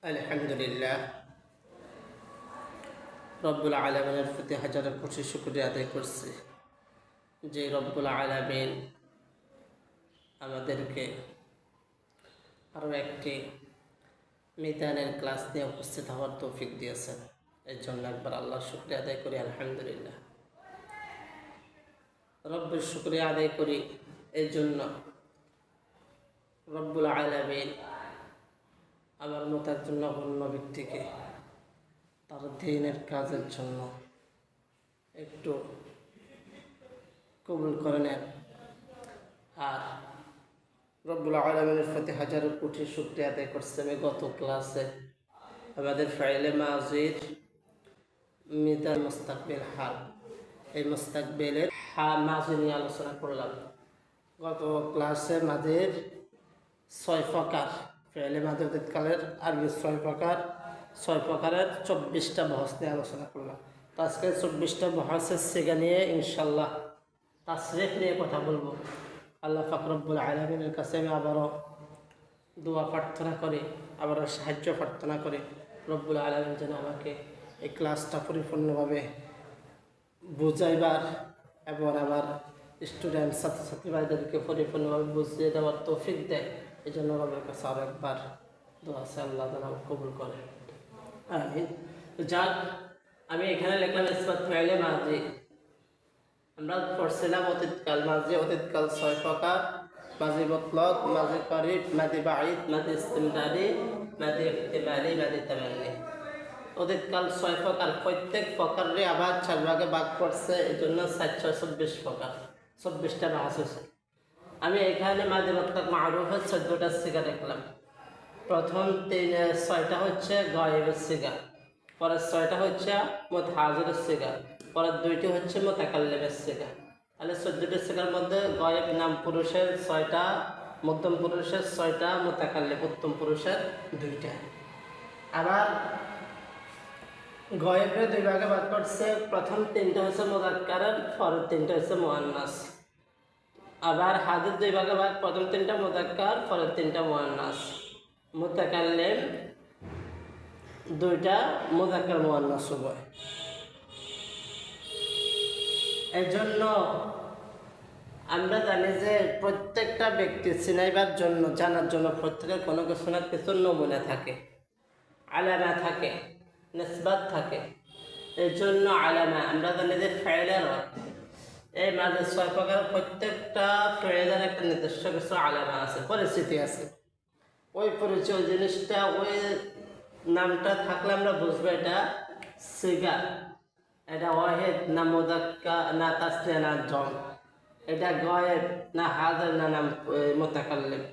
আলহামদুলিল্লাহ রব্বুল আলামিনের প্রতি হাজার কোটি শুকরিয়া আদায় করছি যে রব্বুল আলামিন আমাদেরকে আরও একটি মিজানের ক্লাস নিয়ে উপস্থিত হওয়ার তৌফিক দিয়েছেন। এর জন্য একবার আল্লাহ শুকরিয়া আদায় করি। আলহামদুলিল্লাহ রব্বের শুকরিয়া আদায় করি এই জন্য রব্বুল আলামিন আমার মতো একজন নগণ্য ব্যক্তিকে তার দিনের কাজের জন্য একটু কবুল করে নেন। আর রব্বুল আলামিনের প্রতি হাজার কোটি শুকরিয়া আদায় করছে। আমি গত ক্লাসে আমাদের ফাইলে মাজির মিজান মুস্তাকবিল হাল এই মুস্তাকবিলের মাজি নিয়ে আলোচনা করলাম। গত ক্লাসে মাজির 6 প্রকার ফেলে মাঝে অতীতকালের আরবি 6 প্রকার 6 প্রকারের 24টা বহস নিয়ে আলোচনা করলাম। তো আজকে 24টা বহসের সিগা নিয়ে ইনশাল্লাহ তাসরিফ নিয়ে কথা বলবো। আল্লাহ পাক রব্বুল আলামিনের কাছে আমি আবারও দোয়া প্রার্থনা করি, আবারও সাহায্য প্রার্থনা করি রব্বুল আলামিন যেন আমাকে এই ক্লাসটা পরিপূর্ণভাবে বুঝাইবার এবং আমার স্টুডেন্ট ছাত্রছাত্রী ভাইদেরকে পরিপূর্ণভাবে বুঝিয়ে দেওয়ার তৌফিক দেয়। এই জন্য রবের কাছে আরও একবার দোয়া আছে, আল্লাহ যেন কবুল করে। আমিন। যাক, আমি এখানে লিখলাম ইসবাত ফাইলে মাজি। আমরা পড়ছিলাম অতীতকাল মাজি। অতীতকাল 6 প্রকার: মাজি মুতলাক, মাজি করিব, মাজি বাঈদ, মাজি ইস্তিমরারি, মাজি ইহতিমালি, মাজি তামান্নি। অতীতকাল 6 প্রকার। প্রত্যেক প্রকারে আবার 4 ভাগে ভাগ করছে। এই জন্য 424 প্রকার, 24টা ভাগ আছে। আমি এখানে মাঝে মুতলাক মারুফের 14টা সিগা দেখলাম। প্রথম 6টা হচ্ছে গায়েবের সিগা, পরের 6টা হচ্ছে মুতহাজিরের সিগা, পরের 2টি হচ্ছে মুতাকাল্লিমের সিগা। তাহলে 14টা সিগার মধ্যে গায়েব নাম পুরুষের 6টা, মধ্যম পুরুষের 6টা, মুতাকাল্লিম উত্তম পুরুষের 2টা। আবার গায়েবের 2 ভাগে ভাগ করছে। প্রথম 3টা হচ্ছে মুযাক্কারের, পরের 3টা হচ্ছে মুআন্নাস। আবার হাজির 2 ভাগে ভাগ, প্রথম 3টা মুযাক্কার, পরের 3টা মুআন্নাস। মুতাকাল্লিম 2টা, মুযাক্কার মুআন্নাস উভয়। এই জন্য আমরা জানি যে প্রত্যেকটা ব্যক্তি চিনাইবার জন্য, জানার জন্য প্রত্যেকের কোনো কিছু না কিছু নমুনা থাকে, আলামা থাকে, নিসবাত থাকে। এই জন্য আলামা আমরা জানি যে ফাইলের এই মাঝে 6 প্রকার প্রত্যেকটা ফেলের একটা নির্দিষ্ট কিছু আলামা আছে, পরিস্থিতি আছে। ওই পরিচয় জিনিসটা, ওই নামটা থাকলে আমরা বুঝবো এটা সিগা, এটা ওয়াহিদ না মুযাক্কার না তাসনিয়া না জম, এটা গায়েব না হাজির না নাম মুতাকাল্লিম।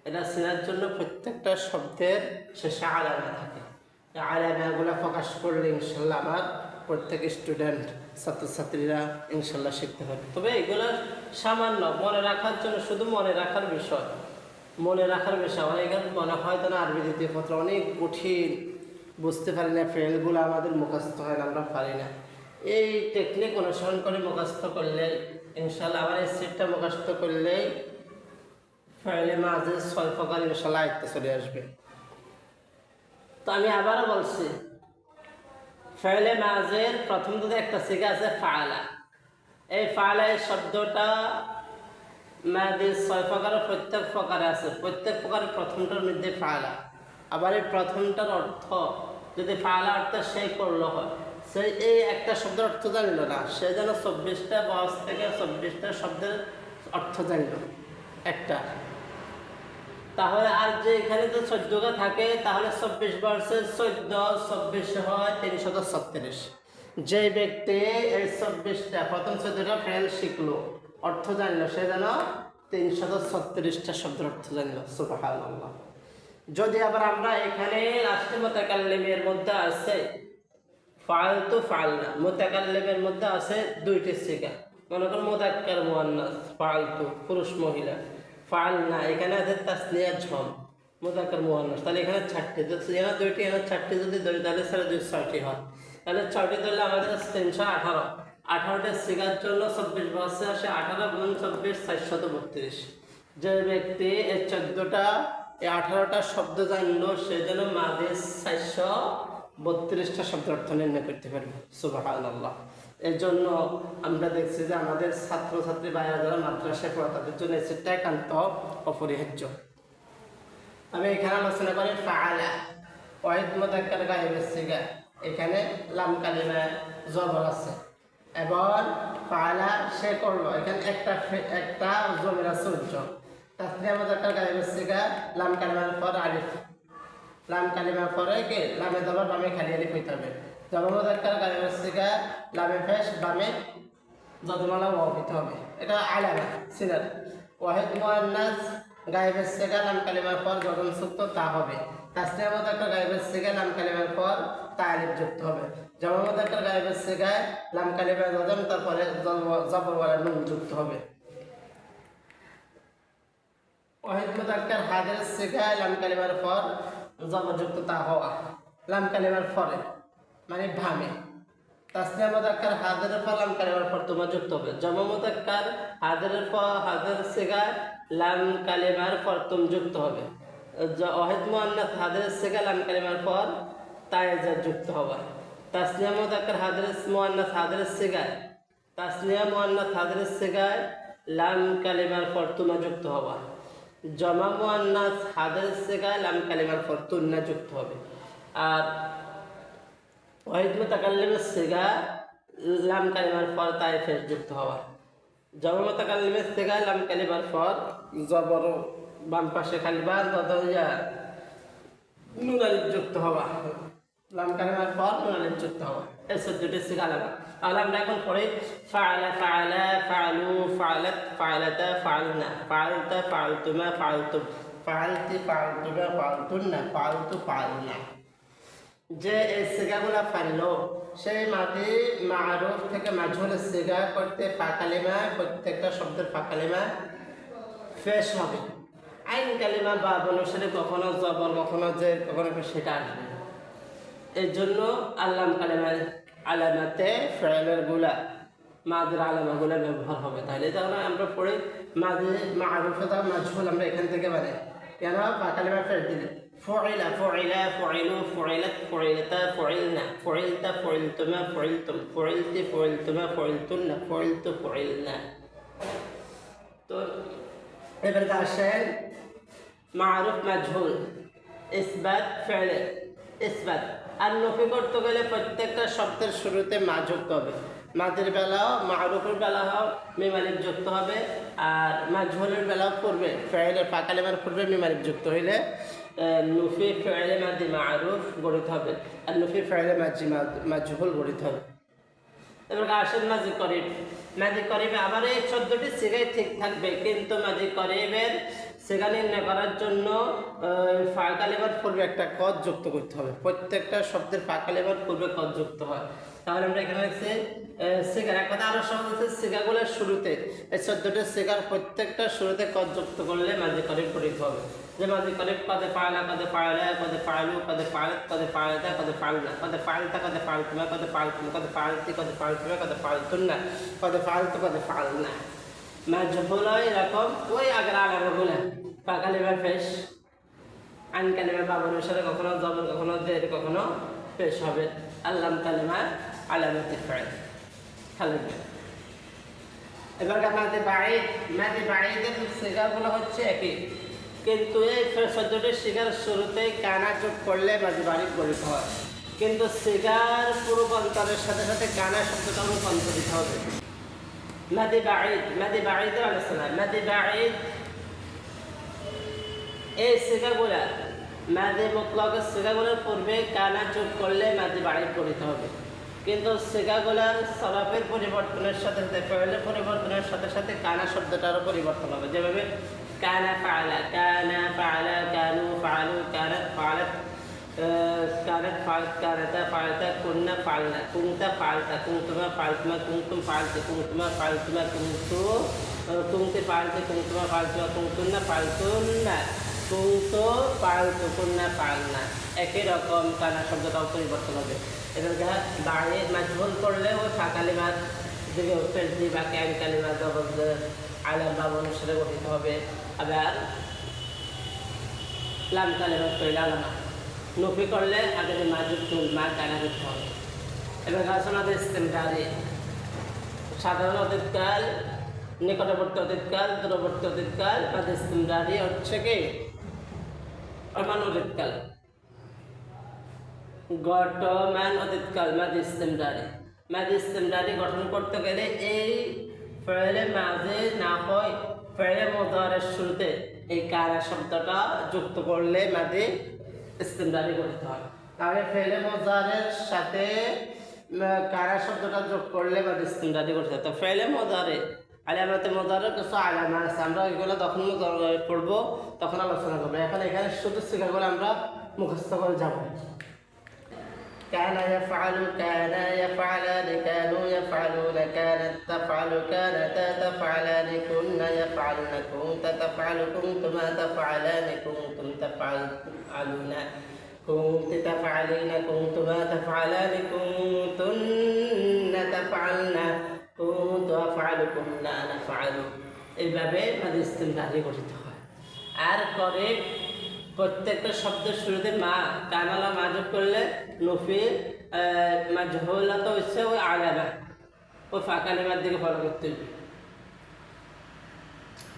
এটা চেনার জন্য প্রত্যেকটা শব্দের শেষে আলামা থাকে। এই আলামাগুলো প্রকাশ করলে ইনশাল্লাহ আমার প্রত্যেক স্টুডেন্ট ছাত্রছাত্রীরা ইনশাল্লাহ শিখতে পারবে। তবে এগুলো সামান্য মনে রাখার জন্য, শুধু মনে রাখার বিষয়, মনে রাখার বিষয়। অনেকের মনে হয় তো না আরবি দ্বিতীয় পত্র অনেক কঠিন, বুঝতে পারি না, ফেলগুলো আমাদের মুখস্থ হয় না, আমরা পারি না। এই টেকনিক অনুসরণ করে মুখস্থ করলে ইনশাল্লাহ আবার এই সেটটা মুখস্থ করলেই ফাইলে মাঝে 6 প্রকার ইনশাল্লাহ আয়ত্তে চলে আসবে। তো আমি আবারও বলছি, ফাইলে মাঝের প্রথম দিকে একটা সিগা আছে ফাআলা। এই ফাআলা এই শব্দটা মাঝের 6 প্রকারের প্রত্যেক প্রকারে আছে। প্রত্যেক প্রকারের প্রথমটার মধ্যে ফাআলা। আবার এই প্রথমটার অর্থ যদি ফাআলা অর্থ সেই করলো হয়, সেই এই একটা শব্দের অর্থ জানিল না, সে যেন 24টা বহস থেকে 24টা শব্দের অর্থ জানিল একটা। তাহলে আর যে এখানে তো 14টা থাকে, তাহলে 24 বর্ষের 14 24 হয় 336। যে ব্যক্তি এই 24টা প্রথম 14টা ফেল শিখলো, অর্থ জানলো, সে যেন 336টা শব্দের অর্থ জানলো। সুবহানাল্লাহ। যদি আবার আমরা এখানে লাস্টে মুতাকাল্লিমের মধ্যে আছে ফাআলতু ফাআলনা, মুতাকাল্লিমের মধ্যে আছে 2টি সিগা, মনে করুন মুযাক্কার মুআন্নাস ফাআলতু পুরুষ মহিলা, ফাআলনা এখানে আছে তাসনিয়া ঝম মুযাক্কার মুআন্নাস। তাহলে এখানে 4টি, এখানে 2টি, এখানে 4টি যদি ধরি তাহলে সাড়ে 6টি হয়। তাহলে 6টি ধরলে আমাদের 318। 18টা সিগার জন্য 24 বছর আসে, 18 গুণ 24 432। যে ব্যক্তি এই 14টা এই 18টা শব্দ জানলো সে যেন মাঝে 432টা শব্দ অর্থ নির্ণয় করতে পারবে। সুবহানাল্লাহ। এর জন্য আমরা দেখছি যে আমাদের ছাত্রছাত্রী ভাইরা যারা মাদ্রাসায় পড়ে তাদের জন্য সেটা একান্ত অপরিহার্য। আমি এখানে আলোচনা করি ফাআলা ওয়াহিদ মুযাক্কার গায়েবের সিগা। এখানে লাম কালিমা জবর আছে এবং ফাআলা সে করলো, এখানে একটা জমির আছে উজ্জ্বল। তাসনিয়া মুযাক্কার গায়েবের সিগা লাম কালিমার পর আলিফ, লাম কালিমার পরে কি লামে জবর বামে খালি আলিফ হইতে হবে। জবর মুযাক্কার গায়েবের সিগা লামে পেশ বামে যদমালা ওয়াও হইতে হবে। এটা আলামা সিনার। ওয়াহিদ মুআন্নাস গায়েবের সিগা লাম কালিমার পর যদম যুক্ত তা হবে। তাসনিয়া মুযাক্কার গায়েবের সিগা লাম কালিমার পর তা আলিফ যুক্ত হবে। জবর মুযাক্কার গায়েবের সিগায় লাম কালিমা যদম তারপরে জবর ওয়ালা নুন যুক্ত হবে। ওয়াহিদ মুযাক্কার হাজের সিগায় লাম কালিমার পর জবর যুক্ত তা হওয়া, লাম কালিমার পরে মানে ভামে। তাসনিয়া মুযাক্কার হাজের পর লাম কালিমার পর তোমা যুক্ত হবে। জমা মুযাক্কার হাজের পর হাজের সিগায় লাম কালিমার পর তুম যুক্ত হবে। ওয়াহিদ মুআন্নাস হাজের সিগায় লাম কালিমার পর তায়েজা যুক্ত হবে। তাসনিয়া মুযাক্কার হাজের মুআন্নাস হাজের সিগায় তাসনিয়া মুআন্নাস হাজের সিগায় লাম কালিমার পর তুমা যুক্ত হবে। জমা মুআন্নাস হাজের সিগায় লাম কালিমার পর তুন্না যুক্ত হবে। আর ওয়াহিদ মুতাকাল্লিমের সিগা লাম কালিমার পর তায়ে ফেস যুক্ত হওয়া। জমা মুতাকাল্লিমের সিগা লাম কালিমার পর জবর বাম পাশে খালি বা নুন আলিফ যুক্ত হওয়া, লাম কালিমার পর নুন আলিফ যুক্ত হওয়া। এই 14টি সিগা আলাদা। তাহলে আমরা এখন পড়ি ফাআলা ফাআলা ফাআলু ফাআলাত ফাআলাতা ফাআলনা ফাআলতা ফাআলতুমা ফাআলতুম ফাআলতি ফাআলতুমা ফাআলতুন্না ফাআলতু ফাআলনা। যে এই সিগাগুলা পারলো সেই মাদি মারুফ থেকে মাজহুলের সিগা করতে ফা কালিমা, প্রত্যেকটা শব্দের ফা কালিমা ফেশ হবে। আইন কালিমা বা অনুসারে কখনো জবর কখনো যে কখনো সেটা আসবে। এর জন্য আল্লাম কালিমার আলামাতে ফেলের গুলা মাদের আলামাগুলা ব্যবহার হবে। তাহলে যখন আমরা পড়ি মাদি মারুফে তা মাজহুল আমরা এখান থেকে বানাই কেন ফা কালিমা ফেল দিলে فعل فعلا فعلوا فعلت فعلتا فعلنا فعلت فعلتما فعلتم فعلت فعلتما فعلتن فعلت فعلنا। তো এবার আসেন মারুফ মাজহুল ইসবাত ফেলে ইসবাত। আর নফি করতে গেলে প্রত্যেকটা শব্দের শুরুতে মা যুক্ত হবে। মাদের বেলাও মারুফের বেলাও মিম আলিফ যুক্ত হবে, আর মাজহুলের বেলাও পূর্বে ফেলের ফা কালিমার পূর্বে মিম আলিফ যুক্ত হইলে নফি ফেলে মাদি মারুফ গঠিত হবে, আর নফি ফেলে মাজহুল গঠিত হবে। এবার আসেন মাজি করিব। মাজি করিবে আবার এই 14টি সিগাই ঠিক থাকবে, কিন্তু মাজি করিবের সিগা নির্ণয় করার জন্য ফা কালিমার পূর্বে একটা কদ যুক্ত করতে হবে। প্রত্যেকটা শব্দের ফা কালিমার পূর্বে কদ যুক্ত হয়। তাহলে আমরা এখানে লিখছি সিগার এক কথা আরো সহজ হচ্ছে সিগাগুলোর শুরুতে এই 14টি সিগার প্রত্যেকটা শুরুতে কদ যুক্ত করলে মাজি করিব গঠিত হবে। যে মাজি করিব কদে ফাআলা কদে ফাআলা কদে ফাআলু কদে ফাআলাত কদে ফাআলাতা কদে ফাআলনা কদে ফাআলতা কদে ফাআলতুমা কদে ফাআলতুম কদে ফাআলতি কদে ফাআলতুমা কদে ফাআলতুন্না কদে ফাআলতু কদে ফাআলনা। মাজহুল এরকম ওই আগের আলামাগুলো ফা কালিমা পেশ, আইন কালিমা বা অনুসারে কখনো জবর কখনো জের কখনো পেশ হবে। আল্লাম কালিমা আলামাতে ফাইল খালিবে। এবার মাদি বাঈদের সিগাগুলো হচ্ছে একই, কিন্তু এই 14টি সিগার শুরুতেই কানা যোগ করলে মাদি বাঈদ গঠিত হয়। কিন্তু সিগার রূপান্তরের সাথে সাথে কানা শব্দটা রূপান্তরিত হবে। মাদি বাঈদের আলোচনা। মাদি বাঈদ এই সিগাগুলা মাদি মুতলাকের সিগাগুলোর পূর্বে কানা যোগ করলে মাদি বাঈদ গঠিত হবে। কিন্তু সিগাগুলার সরফের পরিবর্তনের সাথে সাথে ফেলের পরিবর্তনের সাথে সাথে কানা শব্দটারও পরিবর্তন হবে। যেভাবে কানা ফাআলা কানা ফাআলা কানু ফাআলু কানাত ফাআলাত কানাত ফাআলাত কানাতা ফাআলাতা কুননা ফাআলনা কুনতা ফাআলতা কুনতুমা ফাআলতুমা কুনতুম ফাআলতি কুনতুমা ফাআলতুমা কুনতু কুনতি ফাআলতি কুনতুমা ফাআলতুমা কুনতুন্না ফাআলতুন্না কুনতু ফাআলতু কুননা ফাআলনা। একই রকম কানা শব্দটাও পরিবর্তন হবে। এবার বাঈদ মাজহুল করলে ওই ফা কালিমার দিকে ফেলতি বা ক্যান কালিমা জবর আলাম বা অনুসারে গঠিত হবে। আবার লাম কালেমা ফেল আলামা। নফি করলে আগে যে মাজুবতুল মা কানা করতে হবে। এবং আসনাদ ইস্তেমরারি সাধারণ অতীতকাল, নিকটবর্তী অতীতকাল, দূরবর্তী অতীতকাল, মাদ ইস্তেমরারি হচ্ছে কি বর্তমান অতীতকাল, গঠমান অতীতকাল মাদ ইস্তেমরারি। মাদ ইস্তেমরারি গঠন করতে গেলে এই ফেলে মাঝে না হয় ফেলে মুদারের শুরুতে এই কারা শব্দটা যুক্ত করলে মাদে ইস্তেমরারি করতে হয়। তাহলে ফেলে মুদারের সাথে কারা শব্দটা যোগ করলে মাদে ইস্তেমরারি করতে হয়। তো ফেলে মুদারে আলামাতে মুদারের কিছু আলামা আছে, আমরা এগুলো যখন পড়বো তখন আলোচনা করবো। এখন এখানে শুধু শিখাগুলো আমরা মুখস্থ করে যাবো। كان يفعل، كان يفعلان، كانوا يفعلون، كانت تفعل، كانتا تفعلان، كنا يفعلن، كنت تفعل، كنتما تفعلان، كنتم تفعلون، كنت تفعلين، كنتما تفعلان، كنتن تفعلن، كنت أفعل، كنا نفعل। এইভাবে মাঝে ইস্তেমরারি গঠিত হয়। আর করে প্রত্যেকটা শব্দের শুরুতে মা কানালা মা যোগ করলে নফির মাজহুলা তো হচ্ছে ওই আলামা, ওই ফাঁকালিমার দিকে ফলো করতে হবে।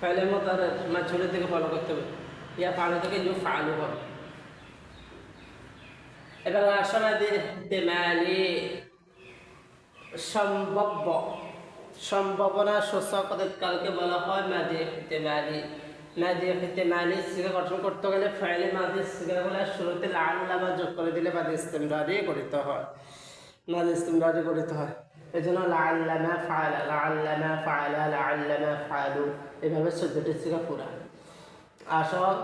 ফাইলের মতো আর মাজহুলের দিকে ফলো করতে হবে। ইয়া ফালু থেকে ইউ ফালু হবে। এবার আসমাদি ইহতিমালি সম্ভাব্য, সম্ভাবনা সূচক অতীতকালকে বলা হয় মাদি ইহতিমালি। মাদি ইহতিমালি সিগা গঠন করতে গেলে ফাইলে মাদি সিগাগুলো শুরুতে লাআল্লামা যোগ করে দিলে মাদি ইস্তেমরারি গঠিত হয়। মাদি ইস্তেমরারি গঠিত হয়। এই জন্য লাআল্লামা ফাআলা, লাআল্লামা ফাআলা, লাআল্লামা ফাআলু, এভাবে 14টি সিগা পুরা। আসল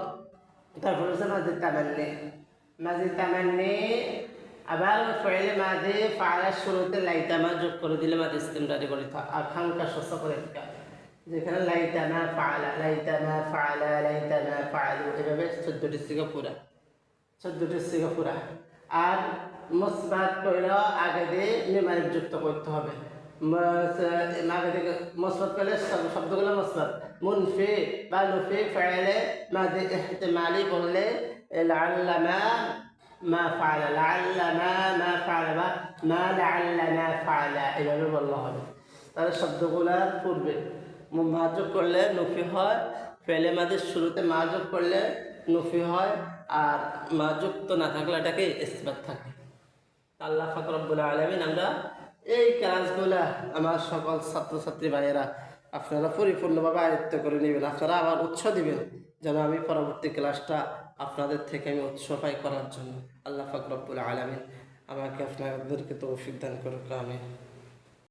তারপর হচ্ছে মাদি তামান্নি। মাদি তামান্নি আবার ফাইলে মাদি ফাআলার শুরুতে লাইতামা যোগ করে দিলে মাদি ইস্তেমরারি গঠিত হয়। আকাঙ্ক্ষা সূচক অতীতকাল, যেখানে লাইতানা ফাআলা, লাইতানা ফাআলা, লাইতানা ফাআলু, এভাবে 14টি সিগা পুরা, 14টি সিগা পুরা। আর মুসবাত কইলে আগে দিয়ে নিমারিক যুক্ত করতে হবে। আগে থেকে মুসবাত করলে শব্দগুলো মুসবাত। মুনফি বা নফি ফাইলে মাদি ইহতিমালি বললে লাআল্লামা মা ফাআলা, লাআল্লামা মা ফাআলা বা মা লাআল্লামা ফাআলা, এভাবে বললে হবে। তাহলে শব্দগুলোর পূর্বে মা যোগ করলে নফি হয়, ফেলে মাদের শুরুতে মা যোগ করলে নফি হয়, আর মা যুক্ত না থাকলে এটাকে ইসবাত থাকে। আল্লাহ পাক রব্বুল আলামিন আমরা এই কাজগুলা আমার সকল ছাত্রছাত্রী ভাইয়েরা আপনারা পরিপূর্ণভাবে আয়ত্ত করে নেবেন। আপনারা আবার উৎস দিবেন যেন আমি পরবর্তী ক্লাসটা আপনাদের থেকে আমি উৎস পাই করার জন্য। আল্লাহ পাক রব্বুল আলামিন আমাকে আপনাদেরকে তৌফিক দান করুক। আমিন।